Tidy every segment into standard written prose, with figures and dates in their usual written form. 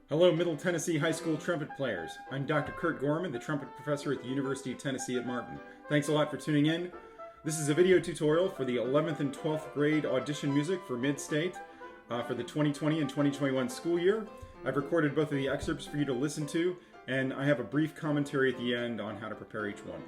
Hello, Middle Tennessee High School trumpet players. I'm Dr. Kurt Gorman, the trumpet professor at the University of Tennessee at Martin. Thanks a lot for tuning in. This is a video tutorial for the 11th and 12th grade audition music for Midstate for the 2020 and 2021 school year. I've recorded both of the excerpts for you to listen to, and I have a brief commentary at the end on how to prepare each one.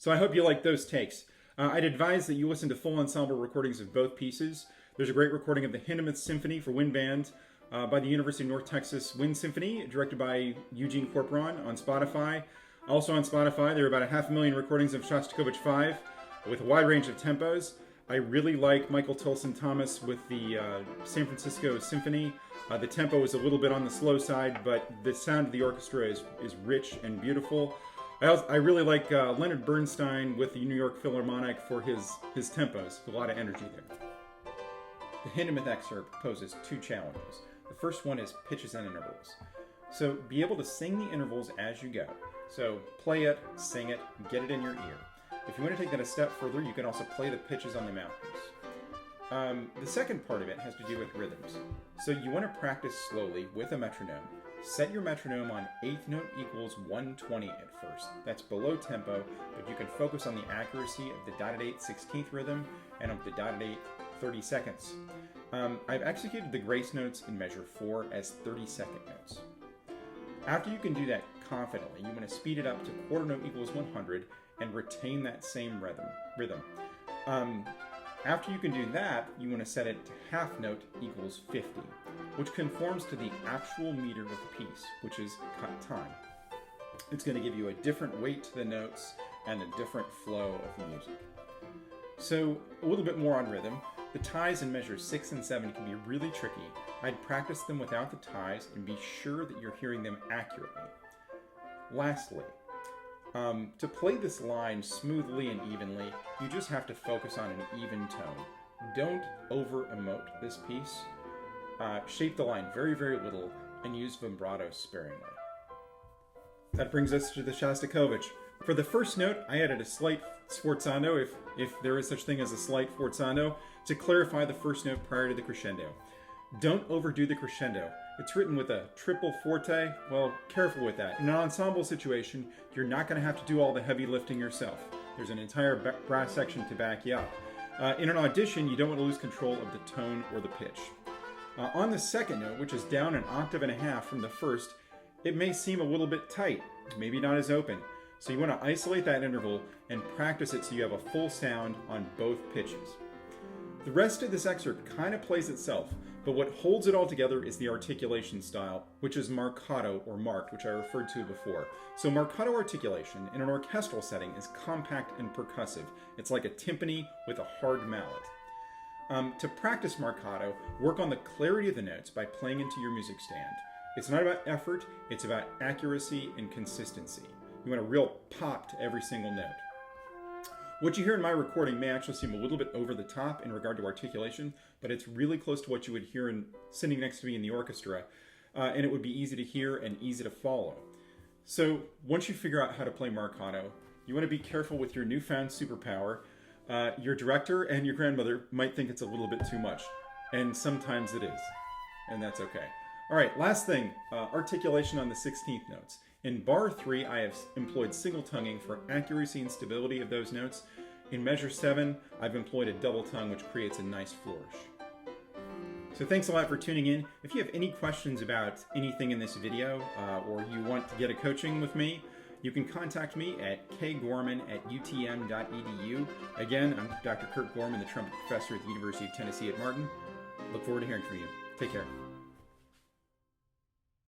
So I hope you like those takes. I'd advise that you listen to full ensemble recordings of both pieces. There's a great recording of the Hindemith Symphony for wind band by the University of North Texas Wind Symphony, directed by Eugene Corporon on Spotify. Also on Spotify, there are about 500,000 recordings of Shostakovich 5 with a wide range of tempos. I really like Michael Tilson Thomas with the San Francisco Symphony. The tempo is a little bit on the slow side, but the sound of the orchestra is rich and beautiful. I really like Leonard Bernstein with the New York Philharmonic for his tempos. A lot of energy there. The Hindemith excerpt poses two challenges. The first one is pitches and intervals. So be able to sing the intervals as you go. So play it, sing it, get it in your ear. If you want to take that a step further, you can also play the pitches on the mouthpiece. The second part of it has to do with rhythms. So you want to practice slowly with a metronome. Set your metronome on 8th note equals 120 at first. That's below tempo, but you can focus on the accuracy of the dotted 8 16th rhythm and of the dotted 8 30 seconds. I've executed the grace notes in measure 4 as 30-second notes. After you can do that confidently, you want to speed it up to quarter note equals 100 and retain that same rhythm. After you can do that, you want to set it to half note equals 50, which conforms to the actual meter of the piece, which is cut time. It's going to give you a different weight to the notes and a different flow of the music. So a little bit more on rhythm. The ties in measures 6 and 7 can be really tricky. I'd practice them without the ties and be sure that you're hearing them accurately. Lastly, to play this line smoothly and evenly, you just have to focus on an even tone. Don't over-emote this piece. Shape the line very, very little and use vibrato sparingly. That brings us to the Shostakovich. For the first note, I added a slight sforzando, if there is such thing as a slight forzando, to clarify the first note prior to the crescendo. Don't overdo the crescendo. It's written with a triple forte. Well, careful with that. In an ensemble situation, you're not going to have to do all the heavy lifting yourself. There's an entire brass section to back you up. In an audition, you don't want to lose control of the tone or the pitch. On the second note, which is down an octave and a half from the first, it may seem a little bit tight, maybe not as open. So you want to isolate that interval and practice it so you have a full sound on both pitches. The rest of this excerpt kind of plays itself, but what holds it all together is the articulation style, which is marcato or marked, which I referred to before. So marcato articulation in an orchestral setting is compact and percussive. It's like a timpani with a hard mallet. To practice marcato, work on the clarity of the notes by playing into your music stand. It's not about effort, it's about accuracy and consistency. You want a real pop to every single note. What you hear in my recording may actually seem a little bit over the top in regard to articulation, but it's really close to what you would hear sitting next to me in the orchestra, and it would be easy to hear and easy to follow. So once you figure out how to play marcato, you want to be careful with your newfound superpower. Your director and your grandmother might think it's a little bit too much, and sometimes it is, and that's okay. All right, last thing, articulation on the 16th notes. In bar 3, I have employed single tonguing for accuracy and stability of those notes. In measure 7, I've employed a double tongue, which creates a nice flourish. So thanks a lot for tuning in. If you have any questions about anything in this video, or you want to get a coaching with me, you can contact me at kgorman@utm.edu. Again, I'm Dr. Kurt Gorman, the trumpet professor at the University of Tennessee at Martin. Look forward to hearing from you. Take care.